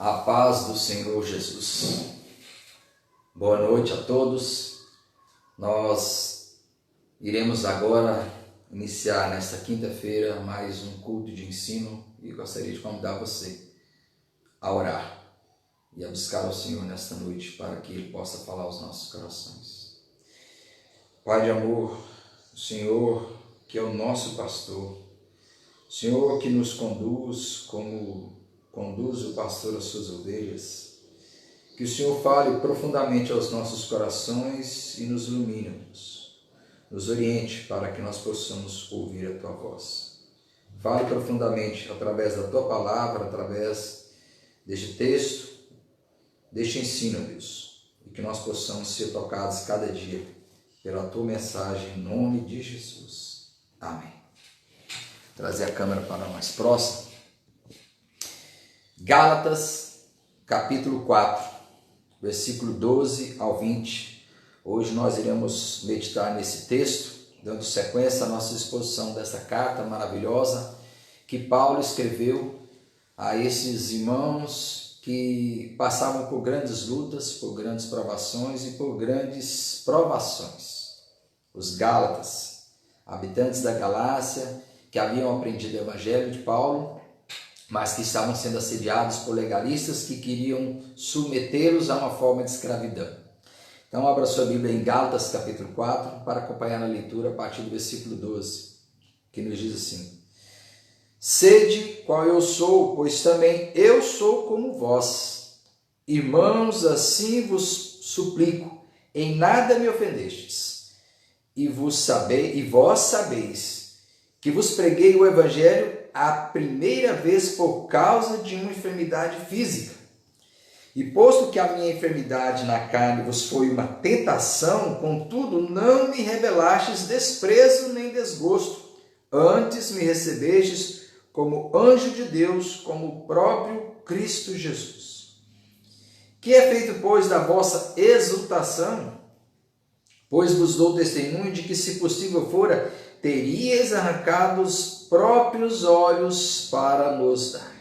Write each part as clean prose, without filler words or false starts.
A paz do Senhor Jesus. Boa noite a todos. Nós iremos agora iniciar nesta quinta-feira mais um culto de ensino e gostaria de convidar você a orar e a buscar o Senhor nesta noite para que Ele possa falar aos nossos corações. Pai de amor, o Senhor que é o nosso pastor, o Senhor que nos conduz como conduz o pastor às suas ovelhas, que o Senhor fale profundamente aos nossos corações e nos ilumine, nos oriente para que nós possamos ouvir a Tua voz. Fale profundamente através da Tua palavra, através deste texto, deste ensino, Deus, e que nós possamos ser tocados cada dia pela Tua mensagem, em nome de Jesus. Amém. Trazer a câmera para mais próximo. Gálatas, capítulo 4, versículo 12 ao 20. Hoje nós iremos meditar nesse texto, dando sequência à nossa exposição dessa carta maravilhosa que Paulo escreveu a esses irmãos que passavam por grandes lutas, por grandes provações e por grandes provações. Os Gálatas, habitantes da Galácia, que haviam aprendido o evangelho de Paulo, mas que estavam sendo assediados por legalistas que queriam submetê-los a uma forma de escravidão. Então, abra sua Bíblia em Gálatas, capítulo 4, para acompanhar na leitura a partir do versículo 12, que nos diz assim: Sede qual eu sou, pois também eu sou como vós. Irmãos, assim vos suplico, em nada me ofendestes. E vós sabeis que vos preguei o evangelho a primeira vez por causa de uma enfermidade física. E posto que a minha enfermidade na carne vos foi uma tentação, contudo não me revelastes desprezo nem desgosto, antes me recebestes como anjo de Deus, como o próprio Cristo Jesus. Que é feito, pois, da vossa exultação? Pois vos dou testemunho de que, se possível fora, teríeis arrancado os próprios olhos para nos dar.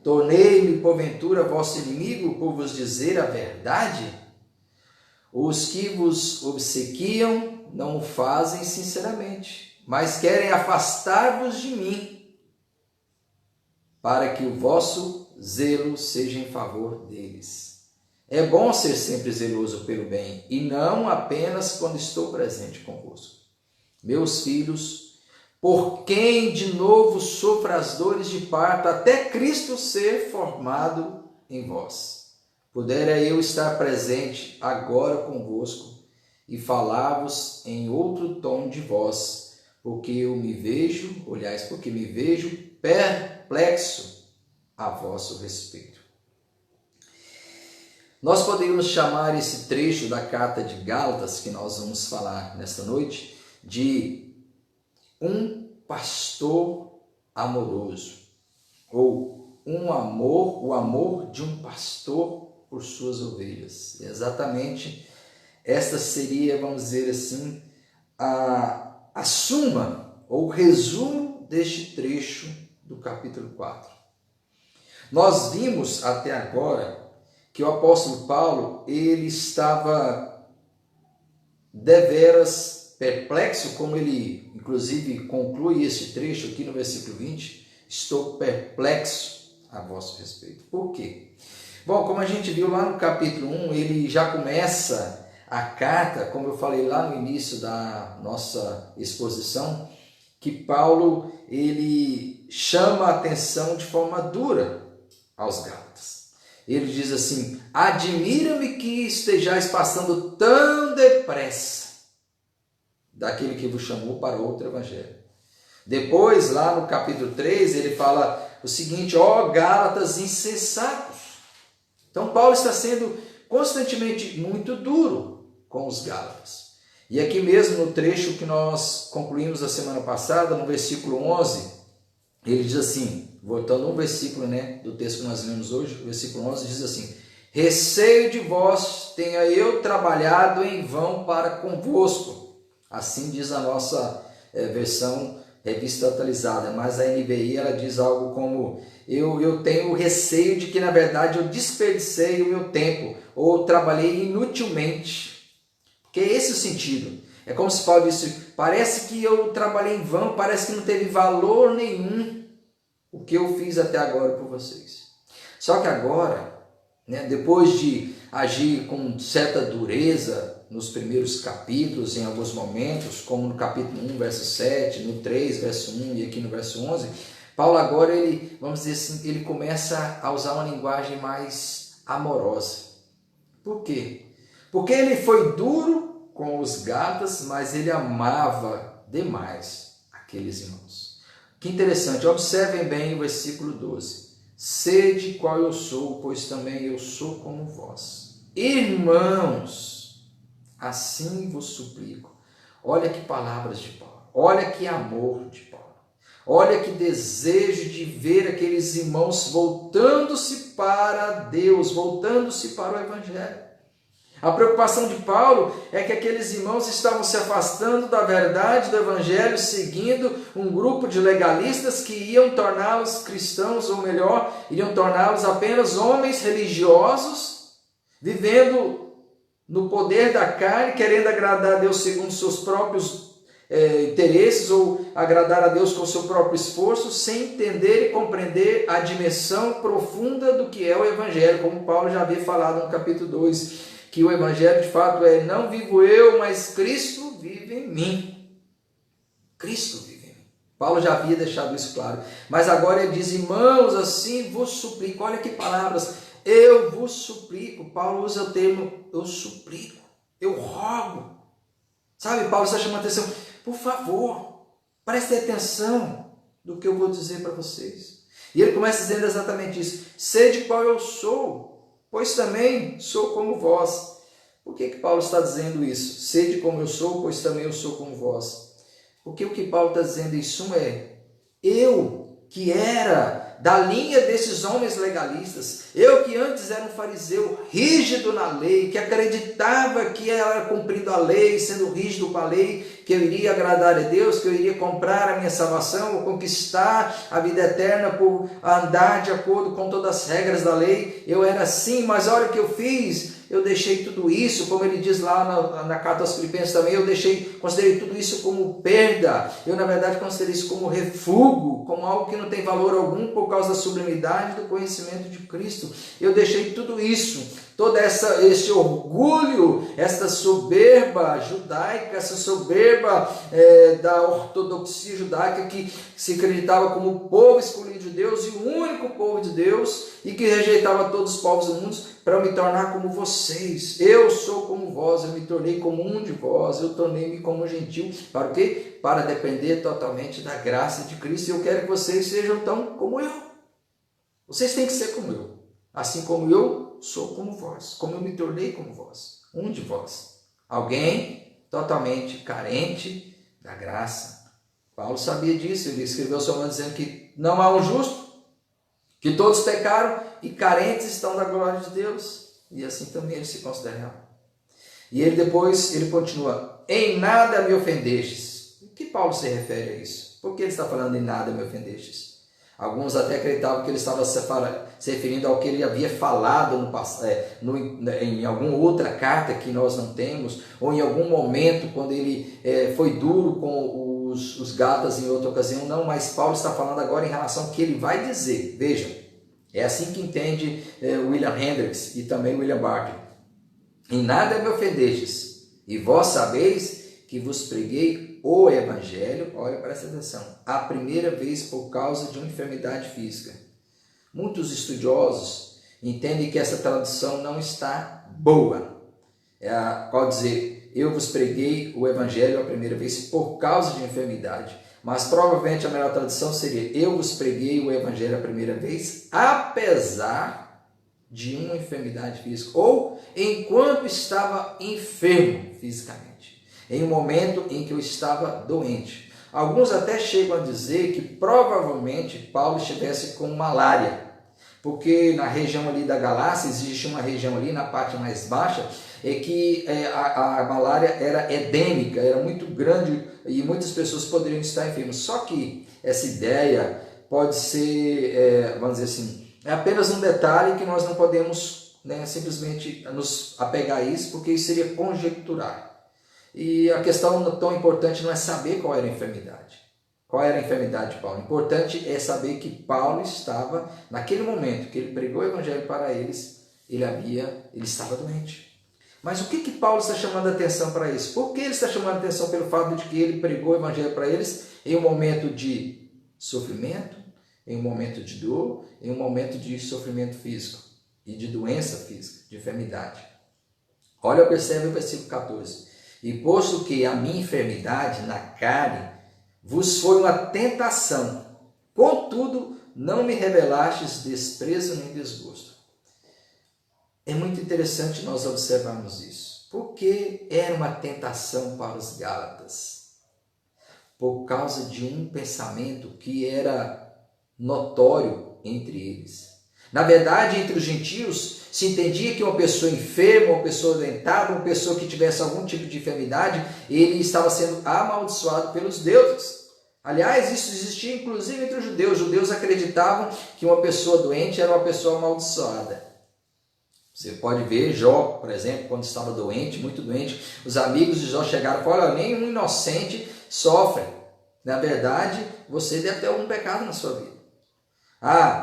Tornei-me, porventura, vosso inimigo por vos dizer a verdade? Os que vos obsequiam não o fazem sinceramente, mas querem afastar-vos de mim, para que o vosso zelo seja em favor deles. É bom ser sempre zeloso pelo bem, e não apenas quando estou presente convosco. Meus filhos, por quem de novo sofra as dores de parto, até Cristo ser formado em vós. Pudera eu estar presente agora convosco e falar-vos em outro tom de voz, porque me vejo perplexo a vosso respeito. Nós poderíamos chamar esse trecho da carta de Gálatas, que nós vamos falar nesta noite, de um pastor amoroso, ou o amor de um pastor por suas ovelhas. Exatamente esta seria, vamos dizer assim, a suma ou o resumo deste trecho do capítulo 4. Nós vimos até agora que o apóstolo Paulo, ele estava deveras perplexo, como ele inclusive conclui este trecho aqui no versículo 20, estou perplexo a vosso respeito. Por quê? Bom, como a gente viu lá no capítulo 1, ele já começa a carta, como eu falei lá no início da nossa exposição, que Paulo ele chama a atenção de forma dura aos Gálatas. Ele diz assim: admira-me que estejais passando tão depressa daquele que vos chamou para outro evangelho. Depois, lá no capítulo 3, ele fala o seguinte: ó Gálatas insensatos. Então, Paulo está sendo constantemente muito duro com os Gálatas. E aqui mesmo no trecho que nós concluímos a semana passada, no versículo 11, ele diz assim, voltando um versículo do texto que nós lemos hoje, o versículo 11 diz assim: receio de vós tenha eu trabalhado em vão para convosco. Assim diz a nossa versão revista atualizada, mas a NVI ela diz algo como: eu tenho receio de que na verdade eu desperdicei o meu tempo ou trabalhei inutilmente. Porque esse é o sentido. É como se Paulo disse: parece que eu trabalhei em vão, parece que não teve valor nenhum o que eu fiz até agora por vocês. Só que agora, depois de agir com certa dureza nos primeiros capítulos, em alguns momentos, como no capítulo 1, verso 7, no 3, verso 1 e aqui no verso 11, Paulo agora, vamos dizer assim, ele começa a usar uma linguagem mais amorosa. Por quê? Porque ele foi duro com os Gálatas, mas ele amava demais aqueles irmãos. Que interessante, observem bem o versículo 12. Sede qual eu sou, pois também eu sou como vós. Irmãos, assim vos suplico. Olha que palavras de Paulo, olha que amor de Paulo, olha que desejo de ver aqueles irmãos voltando-se para Deus, voltando-se para o Evangelho. A preocupação de Paulo é que aqueles irmãos estavam se afastando da verdade do Evangelho, seguindo um grupo de legalistas que iam torná-los cristãos, ou melhor, iriam torná-los apenas homens religiosos, vivendo no poder da carne, querendo agradar a Deus segundo seus próprios interesses, ou agradar a Deus com o seu próprio esforço, sem entender e compreender a dimensão profunda do que é o Evangelho, como Paulo já havia falado no capítulo 2. Que o Evangelho de fato é: não vivo eu, mas Cristo vive em mim. Cristo vive em mim. Paulo já havia deixado isso claro. Mas agora ele diz: irmãos, assim vos suplico. Olha que palavras. Eu vos suplico. Paulo usa o termo eu suplico. Eu rogo. Sabe, Paulo está chamando a atenção. Por favor, prestem atenção do que eu vou dizer para vocês. E ele começa dizendo exatamente isso. Sede qual eu sou, pois também sou como vós. Por que Paulo está dizendo isso? Sede como eu sou, pois também eu sou como vós. Porque o que Paulo está dizendo em suma é: eu que era da linha desses homens legalistas, eu que antes era um fariseu rígido na lei, que acreditava que era cumprindo a lei, sendo rígido com a lei, que eu iria agradar a Deus, que eu iria comprar a minha salvação, ou conquistar a vida eterna por andar de acordo com todas as regras da lei. Eu era assim, mas olha o que eu fiz. Eu deixei tudo isso, como ele diz lá na carta aos Filipenses também, considerei tudo isso como perda. Eu, na verdade, considerei isso como refúgio, como algo que não tem valor algum por causa da sublimidade do conhecimento de Cristo. Eu deixei tudo isso, todo esse orgulho, essa soberba judaica, essa soberba da ortodoxia judaica, que se acreditava como o povo escolhido de Deus e o único povo de Deus, e que rejeitava todos os povos do mundo, para eu me tornar como vocês. Eu sou como vós, eu me tornei como um de vós, eu tornei-me como um gentil. Para o quê? Para depender totalmente da graça de Cristo. E eu quero que vocês sejam tão como eu. Vocês têm que ser como eu. Assim como eu sou como vós, como eu me tornei como vós, um de vós. Alguém totalmente carente da graça. Paulo sabia disso, ele escreveu aos Romanos dizendo que não há um justo, que todos pecaram e carentes estão da glória de Deus. E assim também ele se considera. E ele depois, ele continua: em nada me ofendestes. O que Paulo se refere a isso? Por que ele está falando em nada me ofendestes? Alguns até acreditavam que ele estava se referindo ao que ele havia falado em alguma outra carta que nós não temos, ou em algum momento quando ele foi duro com os Gálatas em outra ocasião. Não, mas Paulo está falando agora em relação ao que ele vai dizer. Vejam, é assim que entende William Hendricks e também William Barclay. Em nada me ofendestes, e vós sabeis que vos preguei o Evangelho, olha, presta atenção, a primeira vez por causa de uma enfermidade física. Muitos estudiosos entendem que essa tradução não está boa. Pode dizer, eu vos preguei o Evangelho a primeira vez por causa de uma enfermidade. Mas provavelmente a melhor tradução seria, eu vos preguei o Evangelho a primeira vez apesar de uma enfermidade física, ou enquanto estava enfermo fisicamente, em um momento em que eu estava doente. Alguns até chegam a dizer que provavelmente Paulo estivesse com malária, porque na região ali da Galácia, existe uma região ali na parte mais baixa, é que a malária era endêmica, era muito grande e muitas pessoas poderiam estar enfermas. Só que essa ideia pode ser, vamos dizer assim, é apenas um detalhe que nós não podemos, né, simplesmente nos apegar a isso, porque isso seria conjecturar. E a questão tão importante não é saber qual era a enfermidade. Qual era a enfermidade de Paulo? O importante é saber que Paulo estava, naquele momento que ele pregou o evangelho para eles, ele estava doente. Mas o que Paulo está chamando a atenção para isso? Por que ele está chamando a atenção pelo fato de que ele pregou o evangelho para eles em um momento de sofrimento, em um momento de dor, em um momento de sofrimento físico e de doença física, de enfermidade? Olha, percebe o versículo 14. E posto que a minha enfermidade na carne vos foi uma tentação, contudo não me revelastes desprezo nem desgosto. É muito interessante nós observarmos isso. Porque era uma tentação para os Gálatas? Por causa de um pensamento que era notório entre eles. Na verdade, entre os gentios, se entendia que uma pessoa enferma, uma pessoa doentada, uma pessoa que tivesse algum tipo de enfermidade, ele estava sendo amaldiçoado pelos deuses. Aliás, isso existia inclusive entre os judeus. Os judeus acreditavam que uma pessoa doente era uma pessoa amaldiçoada. Você pode ver Jó, por exemplo, quando estava doente, muito doente, os amigos de Jó chegaram e falaram: olha, nenhum inocente sofre. Na verdade, você deve ter algum pecado na sua vida.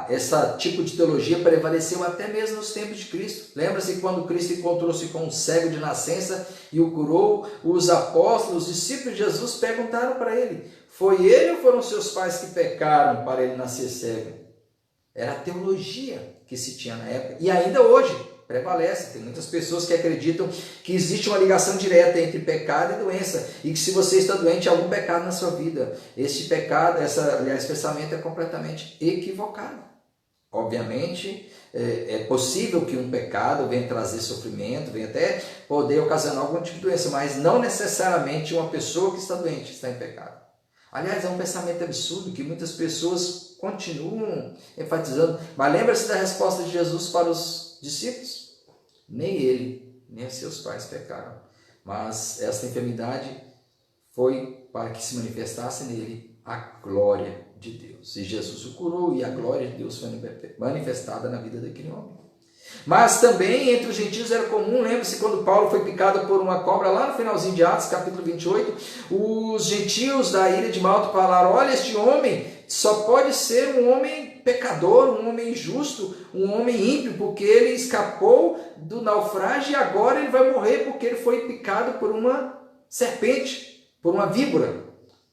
Esse tipo de teologia prevaleceu até mesmo nos tempos de Cristo. Lembra-se quando Cristo encontrou-se com um cego de nascença e o curou? Os apóstolos, os discípulos de Jesus perguntaram para ele: foi ele ou foram seus pais que pecaram para ele nascer cego? Era a teologia que se tinha na época e ainda hoje prevalece. Tem muitas pessoas que acreditam que existe uma ligação direta entre pecado e doença e que se você está doente, há algum pecado na sua vida. Este pecado, esse pensamento é completamente equivocado. Obviamente, é possível que um pecado venha trazer sofrimento, venha até poder ocasionar algum tipo de doença, mas não necessariamente uma pessoa que está doente está em pecado. Aliás, é um pensamento absurdo que muitas pessoas continuam enfatizando. Mas lembra-se da resposta de Jesus para os discípulos? Nem ele, nem seus pais pecaram. Mas esta enfermidade foi para que se manifestasse nele a glória de Deus. E Jesus o curou e a glória de Deus foi manifestada na vida daquele homem. Mas também entre os gentios era comum, lembre-se quando Paulo foi picado por uma cobra lá no finalzinho de Atos, capítulo 28, os gentios da ilha de Malta falaram: olha, este homem só pode ser um homem pecador, um homem injusto, um homem ímpio, porque ele escapou do naufrágio e agora ele vai morrer porque ele foi picado por uma serpente, por uma víbora.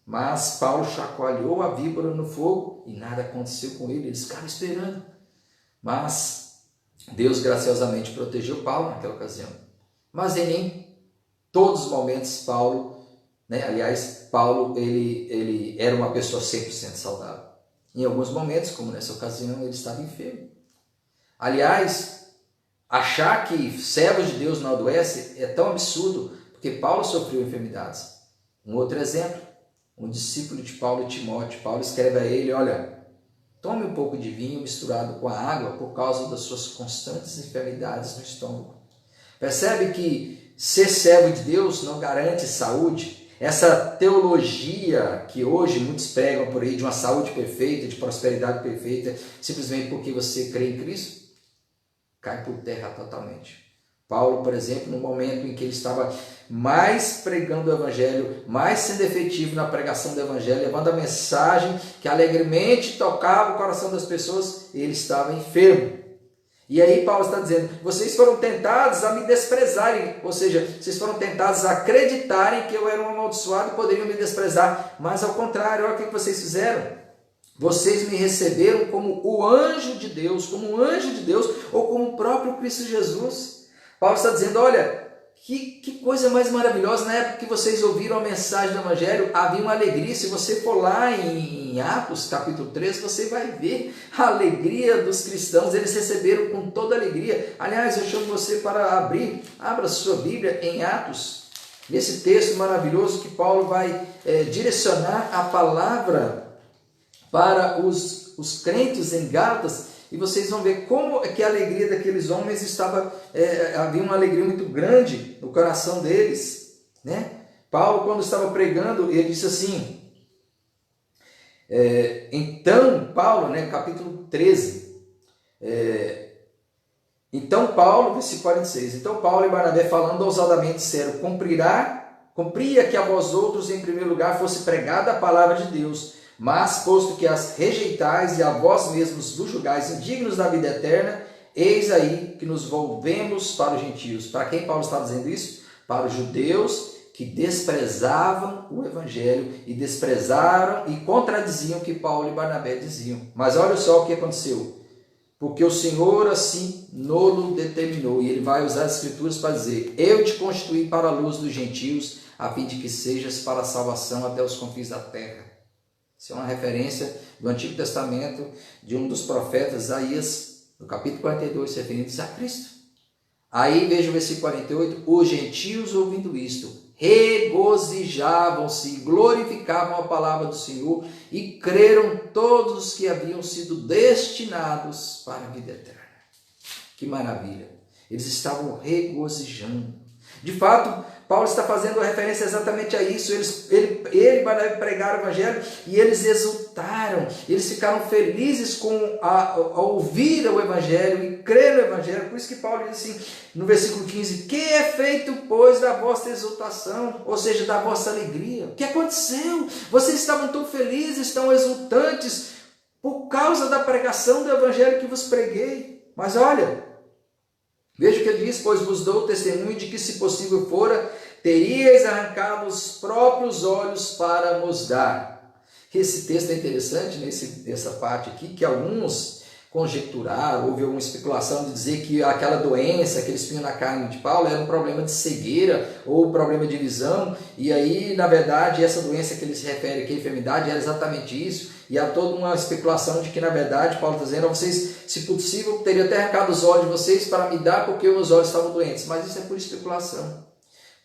Mas Paulo chacoalhou a víbora no fogo e nada aconteceu com ele, eles ficaram esperando. Mas Deus graciosamente protegeu Paulo naquela ocasião. Mas em nem todos os momentos Paulo, Paulo ele era uma pessoa 100% saudável. Em alguns momentos, como nessa ocasião, ele estava enfermo. Aliás, achar que servos de Deus não adoecem é tão absurdo, porque Paulo sofreu enfermidades. Um outro exemplo, um discípulo de Paulo, Timóteo. Paulo escreve a ele: olha, tome um pouco de vinho misturado com a água por causa das suas constantes enfermidades no estômago. Percebe que ser servo de Deus não garante saúde? Essa teologia que hoje muitos pregam por aí de uma saúde perfeita, de prosperidade perfeita, simplesmente porque você crê em Cristo, cai por terra totalmente. Paulo, por exemplo, no momento em que ele estava mais pregando o Evangelho, mais sendo efetivo na pregação do Evangelho, levando a mensagem que alegremente tocava o coração das pessoas, ele estava enfermo. E aí Paulo está dizendo: vocês foram tentados a me desprezarem, ou seja, vocês foram tentados a acreditarem que eu era um amaldiçoado e poderiam me desprezar, mas ao contrário, olha o que vocês fizeram. Vocês me receberam como o anjo de Deus, ou como o próprio Cristo Jesus. Paulo está dizendo: olha, que coisa mais maravilhosa, na época que vocês ouviram a mensagem do Evangelho, havia uma alegria. Se você for lá em Atos, capítulo 3, você vai ver a alegria dos cristãos, eles receberam com toda alegria. Aliás, eu chamo você para abra sua Bíblia em Atos, nesse texto maravilhoso que Paulo vai direcionar a palavra para os crentes em Gálatas. e vocês vão ver como é que a alegria daqueles homens estava, havia uma alegria muito grande no coração deles, né? Paulo, quando estava pregando, ele disse assim, então Paulo, né, capítulo 13, então Paulo, versículo 46, então Paulo e Barnabé falando ousadamente disseram, cumpria que a vós outros em primeiro lugar fosse pregada a palavra de Deus, mas posto que as rejeitais e a vós mesmos vos julgais indignos da vida eterna, eis aí que nos volvemos para os gentios. Para quem Paulo está dizendo isso? Para os judeus que desprezavam o evangelho e desprezaram e contradiziam o que Paulo e Barnabé diziam. Mas olha só o que aconteceu. Porque o Senhor assim nolo determinou. E ele vai usar as escrituras para dizer, eu te constituí para a luz dos gentios, a fim de que sejas para a salvação até os confins da terra. Isso é uma referência do Antigo Testamento, de um dos profetas, Isaías, no capítulo 42, referindo-se a Cristo. Aí veja o versículo 48, os gentios ouvindo isto, regozijavam-se e glorificavam a palavra do Senhor e creram todos os que haviam sido destinados para a vida eterna. Que maravilha! Eles estavam regozijando. De fato, Paulo está fazendo referência exatamente a isso. Ele vai pregar o evangelho e eles exultaram, eles ficaram felizes a ouvir o evangelho e crer no evangelho. Por isso que Paulo diz assim, no versículo 15, que é feito, pois, da vossa exultação, ou seja, da vossa alegria? O que aconteceu? Vocês estavam tão felizes, tão exultantes, por causa da pregação do evangelho que vos preguei. Mas olha, veja o que ele diz, pois vos dou o testemunho de que, se possível fora, teríeis arrancado os próprios olhos para nos dar. Esse texto é interessante, nessa parte aqui, que alguns conjecturaram, houve alguma especulação de dizer que aquela doença, aquele espinho na carne de Paulo, era um problema de cegueira ou um problema de visão, e aí, na verdade, essa doença que ele se refere aqui, a enfermidade, era exatamente isso, e há toda uma especulação de que, na verdade, Paulo está dizendo, vocês, se possível, teriam até arrancado os olhos de vocês para me dar, porque os meus olhos estavam doentes, mas isso é por especulação.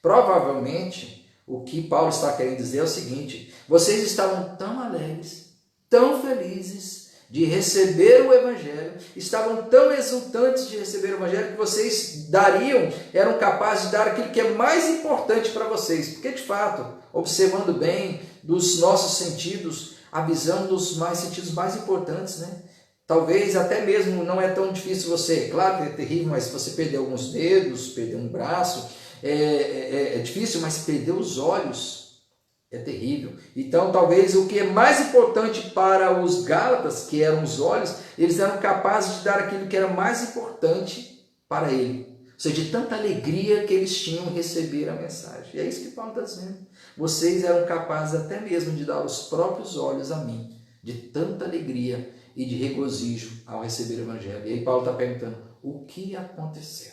Provavelmente, o que Paulo está querendo dizer é o seguinte, vocês estavam tão alegres, tão felizes de receber o evangelho, estavam tão exultantes de receber o evangelho, que vocês eram capazes de dar aquilo que é mais importante para vocês, porque de fato, observando bem dos nossos sentidos, a visão dos sentidos mais importantes, né? Talvez até mesmo não é tão difícil você, claro que é terrível, mas se você perder alguns dedos, perder um braço, é difícil, mas perder os olhos é terrível. Então talvez o que é mais importante para os Gálatas, que eram os olhos, eles eram capazes de dar aquilo que era mais importante para ele. Ou seja, de tanta alegria que eles tinham em receber a mensagem. E é isso que Paulo está dizendo. Vocês eram capazes até mesmo de dar os próprios olhos a mim, de tanta alegria e de regozijo ao receber o evangelho. E aí Paulo está perguntando, o que aconteceu?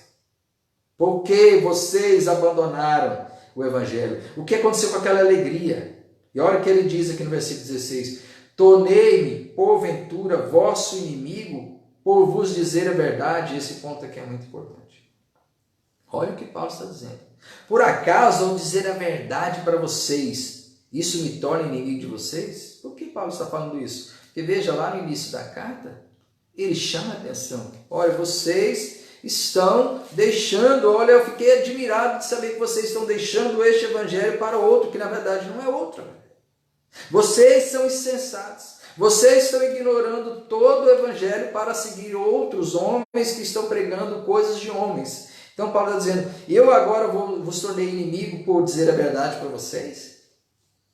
Por que vocês abandonaram o evangelho? O que aconteceu com aquela alegria? E olha o que ele diz aqui no versículo 16, tornei-me, porventura, vosso inimigo, por vos dizer a verdade. Esse ponto aqui é muito importante. Olha o que Paulo está dizendo. Por acaso, ao dizer a verdade para vocês, isso me torna inimigo de vocês? Por que Paulo está falando isso? Porque veja lá no início da carta, ele chama a atenção. Olha, vocês estão deixando, olha, eu fiquei admirado de saber que vocês estão deixando este evangelho para outro, que na verdade não é outro. Vocês são insensatos. Vocês estão ignorando todo o evangelho para seguir outros homens que estão pregando coisas de homens. Então Paulo está dizendo, eu agora vos tornei inimigo por dizer a verdade para vocês?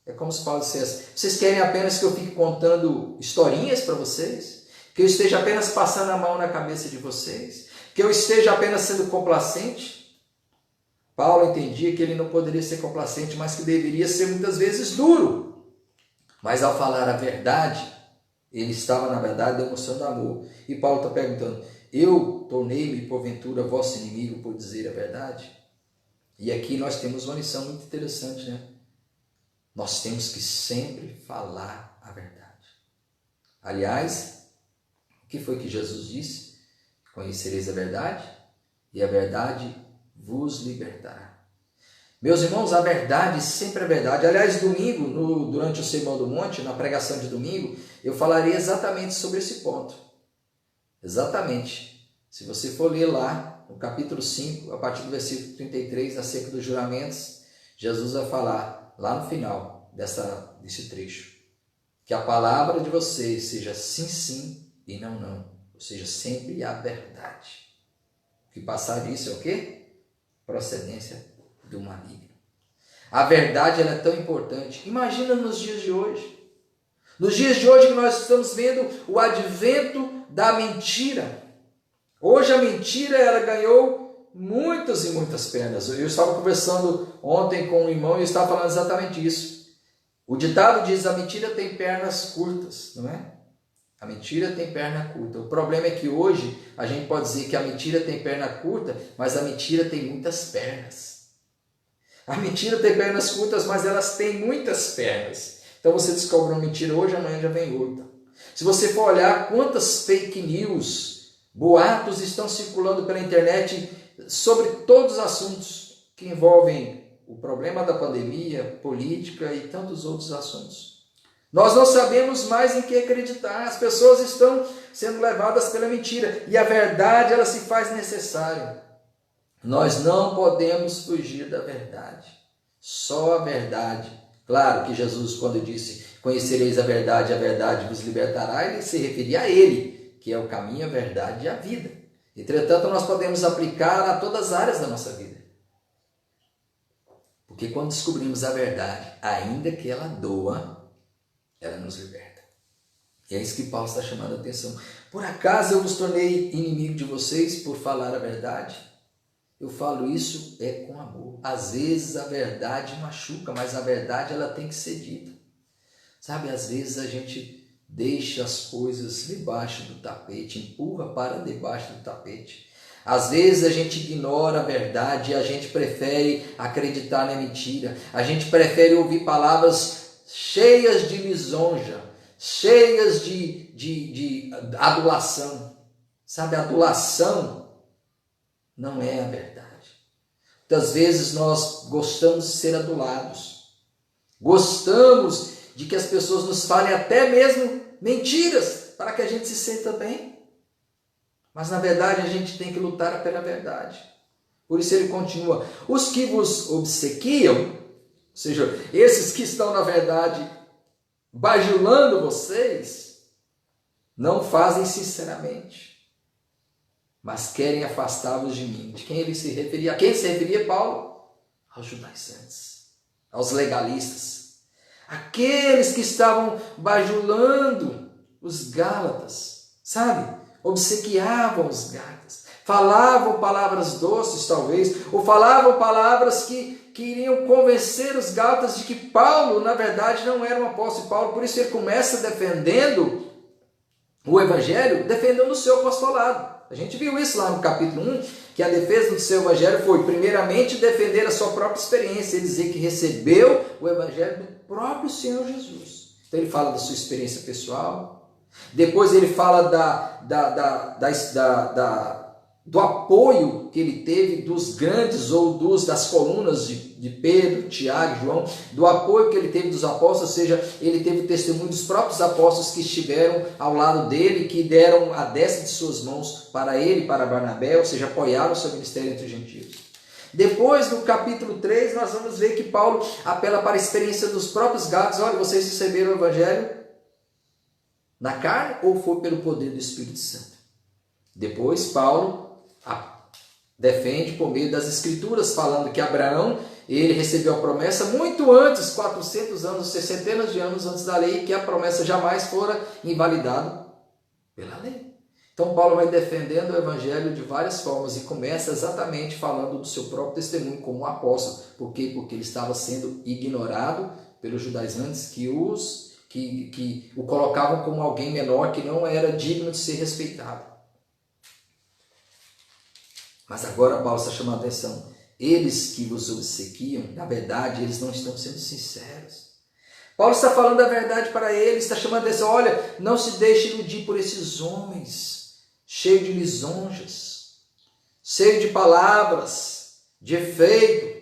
É como se Paulo dissesse, vocês querem apenas que eu fique contando historinhas para vocês? Que eu esteja apenas passando a mão na cabeça de vocês? Que eu esteja apenas sendo complacente? Paulo entendia que ele não poderia ser complacente, mas que deveria ser muitas vezes duro. Mas ao falar a verdade, ele estava na verdade demonstrando amor. E Paulo está perguntando, eu tornei-me porventura vosso inimigo por dizer a verdade? E aqui nós temos uma lição muito interessante, né? Nós temos que sempre falar a verdade. Aliás, o que foi que Jesus disse? Conhecereis a verdade e a verdade vos libertará. Meus irmãos, a verdade sempre é verdade. Aliás, domingo, durante o Sermão do Monte, na pregação de domingo, eu falarei exatamente sobre esse ponto. Exatamente. Se você for ler lá no capítulo 5, a partir do versículo 33, acerca dos juramentos, Jesus vai falar lá no final desse trecho, que a palavra de vocês seja sim, sim e não, não. Ou seja, sempre a verdade. O que passar disso é o quê? Procedência do maligno. A verdade ela é tão importante. Imagina nos dias de hoje. Nos dias de hoje que nós estamos vendo o advento da mentira. Hoje a mentira ela ganhou muitas e muitas pernas. Eu estava conversando ontem com um irmão e eu estava falando exatamente isso. O ditado diz: a mentira tem pernas curtas, não é? A mentira tem perna curta. O problema é que hoje a gente pode dizer que a mentira tem perna curta, mas a mentira tem muitas pernas. A mentira tem pernas curtas, mas elas têm muitas pernas. Então você descobre uma mentira hoje, amanhã já vem outra. Se você for olhar quantas fake news, boatos estão circulando pela internet sobre todos os assuntos que envolvem o problema da pandemia, política e tantos outros assuntos. Nós não sabemos mais em que acreditar. As pessoas estão sendo levadas pela mentira. E a verdade, ela se faz necessária. Nós não podemos fugir da verdade. Só a verdade. Claro que Jesus, quando disse: conhecereis a verdade vos libertará, ele se referia a ele, que é o caminho, a verdade e a vida. Entretanto, nós podemos aplicar a todas as áreas da nossa vida. Porque quando descobrimos a verdade, ainda que ela doa, ela nos liberta. E é isso que Paulo está chamando a atenção. Por acaso eu vos tornei inimigo de vocês por falar a verdade? Eu falo isso com amor. Às vezes a verdade machuca, mas a verdade ela tem que ser dita. Sabe, às vezes a gente deixa as coisas debaixo do tapete, empurra para debaixo do tapete. Às vezes a gente ignora a verdade e a gente prefere acreditar na mentira. A gente prefere ouvir palavras cheias de lisonja, cheias de adulação. Sabe, a adulação não é a verdade. Muitas vezes nós gostamos de ser adulados. Gostamos de que as pessoas nos falem até mesmo mentiras para que a gente se sinta bem. Mas na verdade a gente tem que lutar pela verdade. Por isso ele continua: os que vos obsequiam, ou seja, esses que estão na verdade bajulando vocês, não fazem sinceramente, mas querem afastá-los de mim. De quem ele se referia? A quem se referia Paulo? Aos judaizantes, aos legalistas, aqueles que estavam bajulando os gálatas, sabe? Obsequiavam os gálatas, falavam palavras doces talvez, ou falavam palavras que iriam convencer os gálatas de que Paulo, na verdade, não era um apóstolo de Paulo. Por isso ele começa defendendo o evangelho, defendendo o seu apostolado. A gente viu isso lá no capítulo 1, que a defesa do seu evangelho foi, primeiramente, defender a sua própria experiência, ele dizer que recebeu o evangelho do próprio Senhor Jesus. Então ele fala da sua experiência pessoal, depois ele fala do apoio que ele teve dos grandes ou das colunas de Pedro, Tiago, João, do apoio que ele teve dos apóstolos, ou seja, ele teve o testemunho dos próprios apóstolos que estiveram ao lado dele, que deram a destra de suas mãos para ele e para Barnabé, ou seja, apoiaram o seu ministério entre os gentios. Depois, no capítulo 3, nós vamos ver que Paulo apela para a experiência dos próprios gálatas. Olha, vocês receberam o evangelho na carne ou foi pelo poder do Espírito Santo? Depois, Paulo defende por meio das Escrituras, falando que Abraão, ele recebeu a promessa muito antes, 400 anos, centenas de anos antes da lei, que a promessa jamais fora invalidada pela lei. Então Paulo vai defendendo o evangelho de várias formas e começa exatamente falando do seu próprio testemunho como um apóstolo. Por quê? Porque ele estava sendo ignorado pelos judaizantes que o colocavam como alguém menor, que não era digno de ser respeitado. Mas agora Paulo está chamando a atenção. Eles que vos obsequiam, na verdade, eles não estão sendo sinceros. Paulo está falando a verdade para eles, está chamando a atenção. Olha, não se deixe iludir por esses homens, cheios de lisonjas, cheios de palavras, de efeito,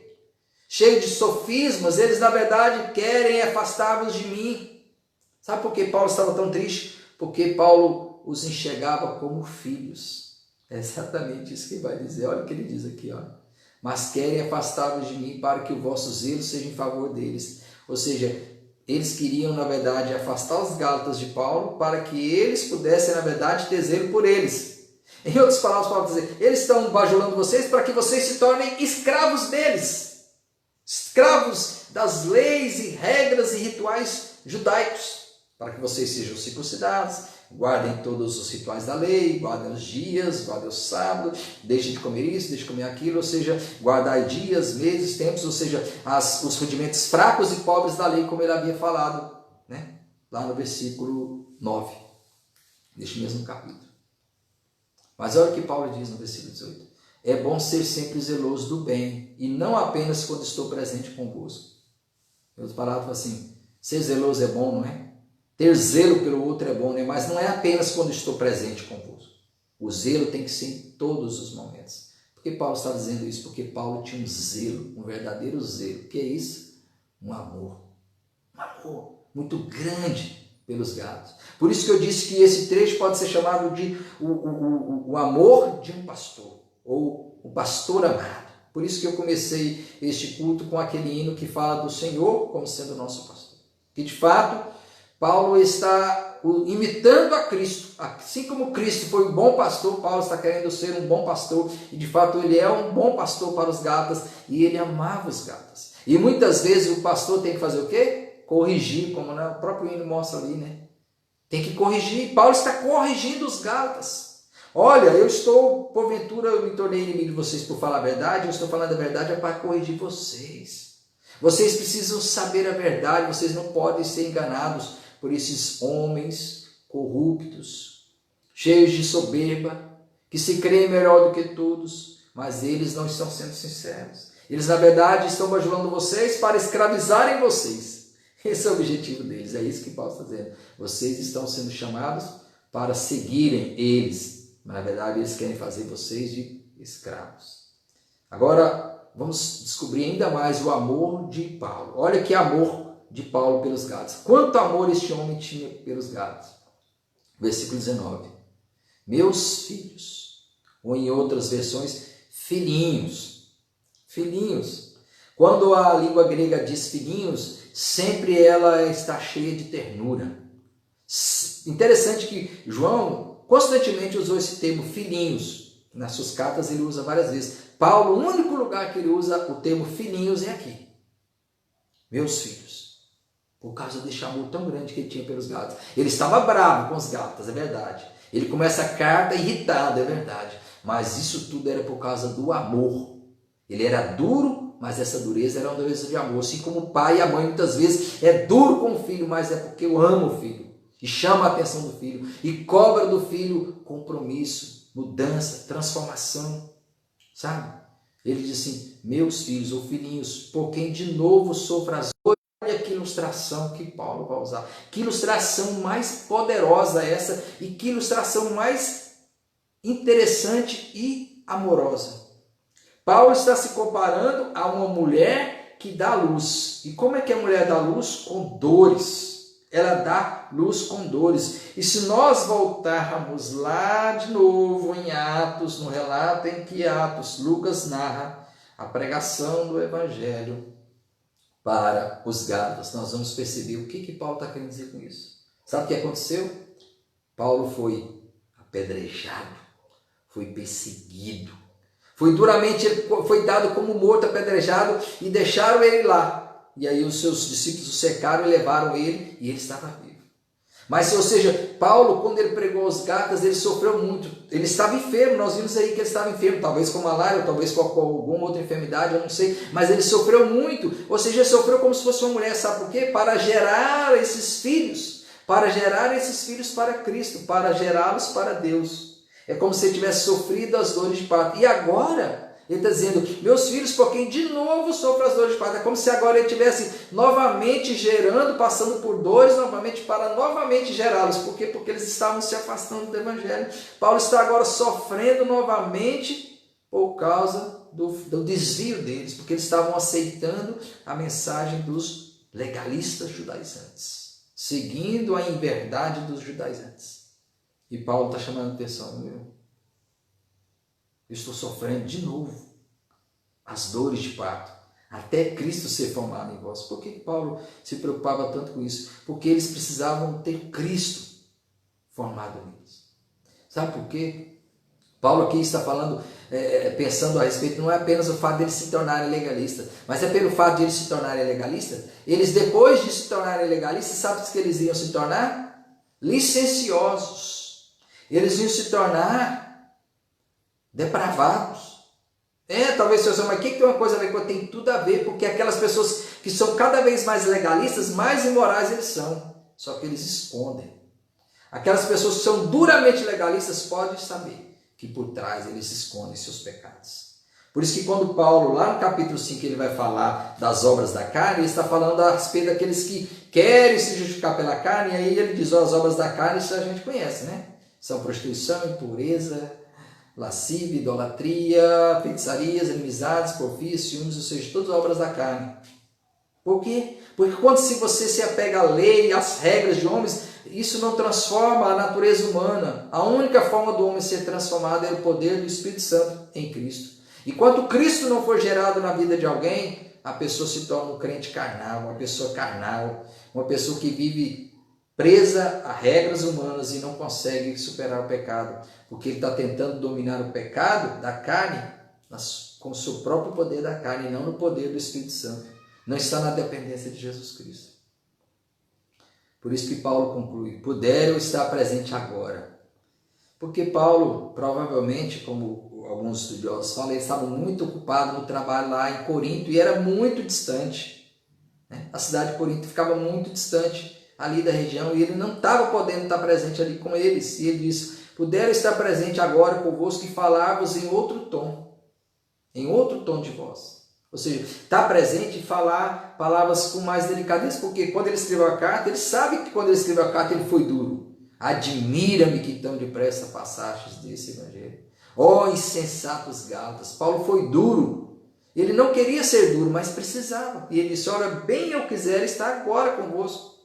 cheios de sofismas. Eles, na verdade, querem afastar-vos de mim. Sabe por que Paulo estava tão triste? Porque Paulo Paulo os enxergava como filhos. É exatamente isso que ele vai dizer. Olha o que ele diz aqui, ó. Mas querem afastá-los de mim para que o vosso zelo seja em favor deles. Ou seja, eles queriam, na verdade, afastar os gálatas de Paulo para que eles pudessem, na verdade, ter zelo por eles. Em outras palavras, Paulo dizer, eles estão bajulando vocês para que vocês se tornem escravos deles. Escravos das leis e regras e rituais judaicos. Para que vocês sejam circuncidados, guardem todos os rituais da lei, guardem os dias, guardem o sábado, deixem de comer isso, deixem de comer aquilo, ou seja, guardar dias, meses, tempos, ou seja, os rudimentos fracos e pobres da lei, como ele havia falado, né? Lá no versículo 9, deste mesmo capítulo. Mas olha o que Paulo diz no versículo 18. É bom ser sempre zeloso do bem, e não apenas quando estou presente convosco. Em outras palavras, assim, ser zeloso é bom, não é? Ter zelo pelo outro é bom, né? Mas não é apenas quando estou presente convosco. O zelo tem que ser em todos os momentos. Por que Paulo está dizendo isso? Porque Paulo tinha um zelo, um verdadeiro zelo. O que é isso? Um amor muito grande pelos gados. Por isso que eu disse que esse trecho pode ser chamado de o amor de um pastor, ou o pastor amado. Por isso que eu comecei este culto com aquele hino que fala do Senhor como sendo o nosso pastor. Que de fato Paulo está imitando a Cristo. Assim como Cristo foi um bom pastor, Paulo está querendo ser um bom pastor. E de fato ele é um bom pastor para os gálatas. E ele amava os gálatas. E muitas vezes o pastor tem que fazer o quê? Corrigir, como o próprio hino mostra ali, né? Tem que corrigir. Paulo está corrigindo os gálatas. Olha, porventura eu me tornei inimigo de vocês por falar a verdade. Eu estou falando a verdade para corrigir vocês. Vocês precisam saber a verdade. Vocês não podem ser enganados por esses homens corruptos, cheios de soberba, que se creem melhor do que todos, mas eles não estão sendo sinceros. Eles, na verdade, estão bajulando vocês para escravizarem vocês. Esse é o objetivo deles, é isso que Paulo está dizendo. Vocês estão sendo chamados para seguirem eles, mas, na verdade, eles querem fazer vocês de escravos. Agora, vamos descobrir ainda mais o amor de Paulo. Olha que amor de Paulo pelos gálatas. Quanto amor este homem tinha pelos gálatas? Versículo 19. Meus filhos, ou em outras versões, filhinhos. Filhinhos. Quando a língua grega diz filhinhos, sempre ela está cheia de ternura. Interessante que João constantemente usou esse termo filhinhos. Nas suas cartas ele usa várias vezes. Paulo, o único lugar que ele usa o termo filhinhos é aqui. Meus filhos. Por causa desse amor tão grande que ele tinha pelos gálatas. Ele estava bravo com os gálatas, é verdade. Ele começa a carta irritado, é verdade. Mas isso tudo era por causa do amor. Ele era duro, mas essa dureza era uma dureza de amor. Assim como o pai e a mãe muitas vezes é duro com o filho, mas é porque eu amo o filho. E chama a atenção do filho. E cobra do filho compromisso, mudança, transformação. Sabe? Ele diz assim, meus filhos ou filhinhos, por quem de novo sofro as dores. Olha que ilustração que Paulo vai usar. Que ilustração mais poderosa essa e que ilustração mais interessante e amorosa. Paulo está se comparando a uma mulher que dá luz. E como é que a mulher dá luz? Com dores. Ela dá luz com dores. E se nós voltarmos lá de novo em Atos, no relato em que Lucas narra a pregação do Evangelho para os gálatas, nós vamos perceber o que Paulo está querendo dizer com isso. Sabe o que aconteceu? Paulo foi apedrejado, foi perseguido, foi dado como morto, apedrejado e deixaram ele lá. E aí os seus discípulos o cercaram e levaram ele e ele estava vivo. Mas, ou seja, Paulo, quando ele pregou aos gálatas, ele sofreu muito. Ele estava enfermo, nós vimos aí que ele estava enfermo, talvez com malária, ou talvez com alguma outra enfermidade, eu não sei. Mas ele sofreu muito, ou seja, ele sofreu como se fosse uma mulher, sabe por quê? Para gerar esses filhos para Cristo, para gerá-los para Deus. É como se ele tivesse sofrido as dores de parto. E agora ele está dizendo, meus filhos, por quem de novo sofro as dores de parto. É como se agora ele estivesse novamente gerando, passando por dores novamente, para novamente gerá-los. Por quê? Porque eles estavam se afastando do Evangelho. Paulo está agora sofrendo novamente por causa do desvio deles, porque eles estavam aceitando a mensagem dos legalistas judaizantes, seguindo a inverdade dos judaizantes. E Paulo está chamando a atenção, eu estou sofrendo de novo as dores de parto, até Cristo ser formado em vós. Por que Paulo se preocupava tanto com isso? Porque eles precisavam ter Cristo formado neles. Sabe por quê? Paulo aqui está falando, pensando a respeito, não é apenas o fato de eles se tornarem legalistas, mas é pelo fato de eles se tornarem legalistas. Eles, depois de se tornarem legalistas, sabe o que eles iam se tornar? Licenciosos. Eles iam se tornar depravados. Talvez você mas o que tem uma coisa a ver com? Tem tudo a ver, porque aquelas pessoas que são cada vez mais legalistas, mais imorais eles são. Só que eles escondem. Aquelas pessoas que são duramente legalistas podem saber que por trás eles escondem seus pecados. Por isso que quando Paulo, lá no capítulo 5, ele vai falar das obras da carne, ele está falando a respeito daqueles que querem se justificar pela carne, e aí ele diz, as obras da carne, isso a gente conhece, né? São prostituição, impureza, lascívia, idolatria, feitiçarias, inimizades, porfias, ciúmes, ou seja, todas as obras da carne. Por quê? Porque quando você se apega à lei, às regras de homens, isso não transforma a natureza humana. A única forma do homem ser transformado é o poder do Espírito Santo em Cristo. E quando Cristo não for gerado na vida de alguém, a pessoa se torna um crente carnal, uma pessoa carnal, uma pessoa que vive presa a regras humanas e não consegue superar o pecado, porque ele está tentando dominar o pecado da carne com o seu próprio poder da carne e não no poder do Espírito Santo. Não está na dependência de Jesus Cristo. Por isso que Paulo conclui, puderam estar presente agora. Porque Paulo, provavelmente, como alguns estudiosos falam, ele estava muito ocupado no trabalho lá em Corinto e era muito distante. A cidade de Corinto ficava muito distante ali da região e ele não estava podendo estar presente ali com eles. E ele diz, puderam estar presente agora convosco e falar-vos em outro tom de voz. Ou seja, estar presente e falar palavras com mais delicadeza, porque quando ele escreveu a carta, ele sabe que quando ele escreveu a carta ele foi duro. Admira-me que tão depressa passastes desse evangelho. Ó insensatos Gálatas, Paulo foi duro. Ele não queria ser duro, mas precisava. E ele disse, ora, bem eu quiser estar agora convosco.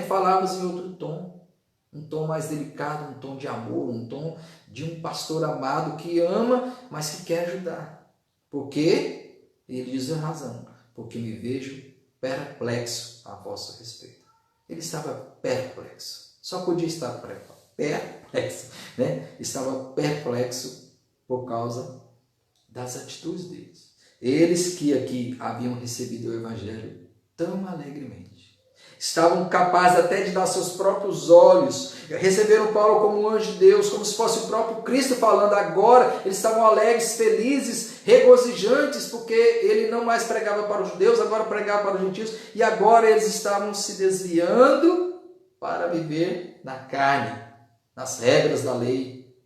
Falávamos em outro tom. Um tom mais delicado, um tom de amor, um tom de um pastor amado que ama, mas que quer ajudar. Por quê? Ele diz a razão, porque me vejo perplexo a vosso respeito. Ele estava perplexo, só podia estar perplexo, Estava perplexo por causa das atitudes deles. Eles que aqui haviam recebido o Evangelho tão alegremente, estavam capazes até de dar seus próprios olhos, receberam Paulo como um anjo de Deus, como se fosse o próprio Cristo falando agora, eles estavam alegres, felizes, regozijantes, porque ele não mais pregava para os judeus, agora pregava para os gentios, e agora eles estavam se desviando para viver na carne, nas regras da lei,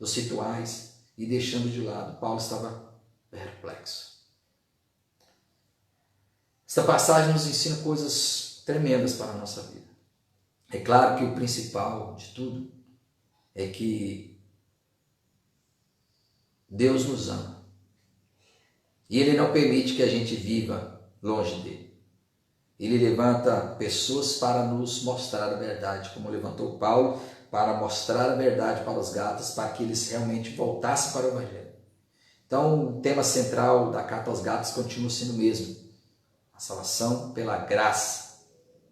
dos rituais, e deixando de lado. Paulo estava perplexo. Essa passagem nos ensina coisas tremendas para a nossa vida. É claro que o principal de tudo é que Deus nos ama. E Ele não permite que a gente viva longe dEle. Ele levanta pessoas para nos mostrar a verdade, como levantou Paulo para mostrar a verdade para os Gálatas, para que eles realmente voltassem para o Evangelho. Então, o tema central da carta aos Gálatas continua sendo o mesmo. A salvação pela graça,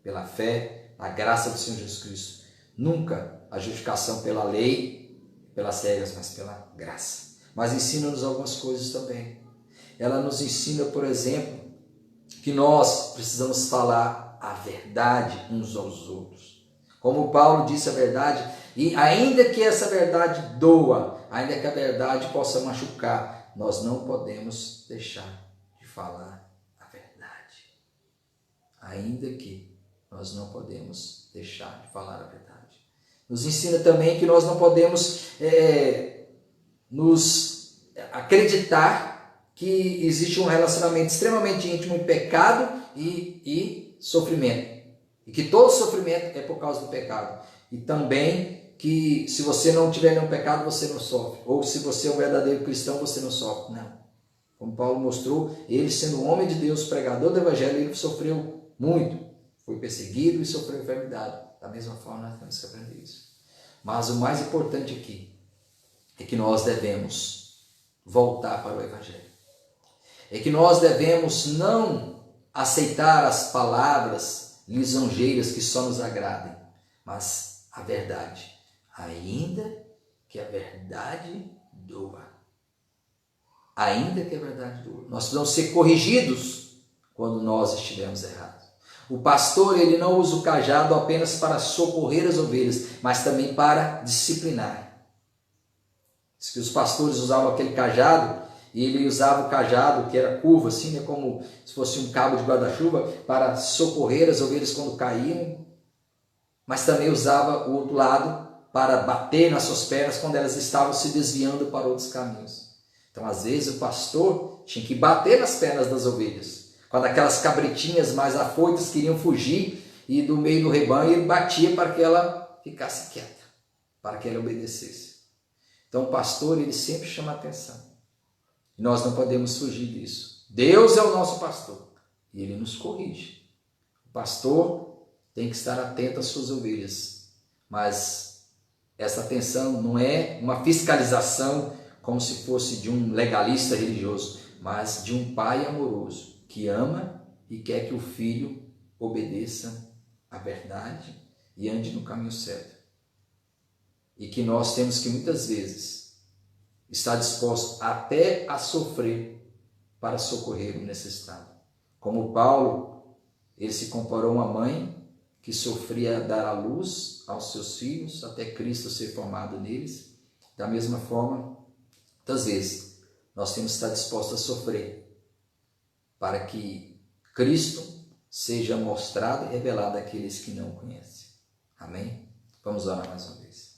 pela fé, a graça do Senhor Jesus Cristo. Nunca a justificação pela lei, pelas regras, mas pela graça. Mas ensina-nos algumas coisas também. Ela nos ensina, por exemplo, que nós precisamos falar a verdade uns aos outros. Como Paulo disse a verdade, e ainda que essa verdade doa, ainda que a verdade possa machucar, nós não podemos deixar de falar a verdade. Ainda que nós não podemos deixar de falar a verdade. Nos ensina também que nós não podemos nos acreditar que existe um relacionamento extremamente íntimo em pecado e sofrimento. E que todo sofrimento é por causa do pecado. E também que se você não tiver nenhum pecado, você não sofre. Ou se você é um verdadeiro cristão, você não sofre. Não. Como Paulo mostrou, ele sendo um homem de Deus, pregador do Evangelho, ele sofreu muito. Foi perseguido e sofreu enfermidade. Da mesma forma, nós temos que aprender isso. Mas o mais importante aqui é que nós devemos voltar para o Evangelho. É que nós devemos não aceitar as palavras lisonjeiras que só nos agradem, mas a verdade, ainda que a verdade doa. Ainda que a verdade doa. Nós precisamos ser corrigidos quando nós estivermos errados. O pastor, ele não usa o cajado apenas para socorrer as ovelhas, mas também para disciplinar. Diz que os pastores usavam aquele cajado, e ele usava o cajado, que era curvo assim, né, como se fosse um cabo de guarda-chuva, para socorrer as ovelhas quando caíam, mas também usava o outro lado para bater nas suas pernas quando elas estavam se desviando para outros caminhos. Então, às vezes, o pastor tinha que bater nas pernas das ovelhas. Quando aquelas cabritinhas mais afoitas queriam fugir e do meio do rebanho, ele batia para que ela ficasse quieta, para que ela obedecesse. Então, o pastor, ele sempre chama atenção. E nós não podemos fugir disso. Deus é o nosso pastor e ele nos corrige. O pastor tem que estar atento às suas ovelhas, mas essa atenção não é uma fiscalização como se fosse de um legalista religioso, mas de um pai amoroso que ama e quer que o filho obedeça à verdade e ande no caminho certo. E que nós temos que muitas vezes estar dispostos até a sofrer para socorrer o necessitado. Como Paulo, ele se comparou a uma mãe que sofria dar à luz aos seus filhos até Cristo ser formado neles. Da mesma forma, muitas vezes nós temos que estar dispostos a sofrer para que Cristo seja mostrado e revelado àqueles que não o conhecem. Amém? Vamos orar mais uma vez.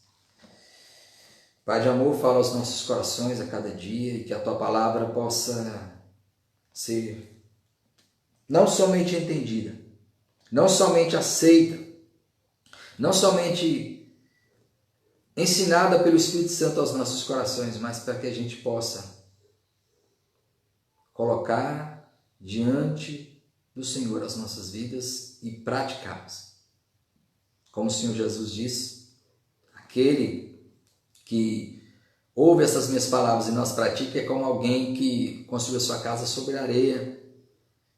Pai de amor, fala aos nossos corações a cada dia e que a Tua palavra possa ser não somente entendida, não somente aceita, não somente ensinada pelo Espírito Santo aos nossos corações, mas para que a gente possa colocar diante do Senhor as nossas vidas e praticá-las. Como o Senhor Jesus disse, aquele que ouve essas minhas palavras e não as pratica é como alguém que construiu a sua casa sobre a areia,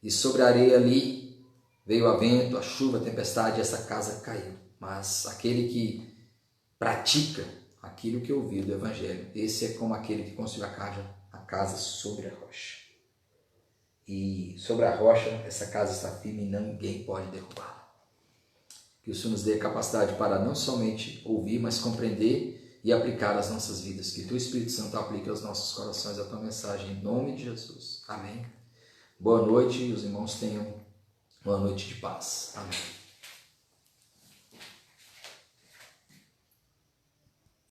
e sobre a areia ali veio a vento, a chuva, a tempestade, e essa casa caiu. Mas aquele que pratica aquilo que ouviu do Evangelho, esse é como aquele que construiu a casa sobre a rocha. E sobre a rocha, essa casa está firme e ninguém pode derrubá-la. Que o Senhor nos dê a capacidade para não somente ouvir, mas compreender e aplicar às nossas vidas. Que o Espírito Santo aplique aos nossos corações a tua mensagem, em nome de Jesus. Amém. Boa noite e os irmãos tenham uma noite de paz. Amém.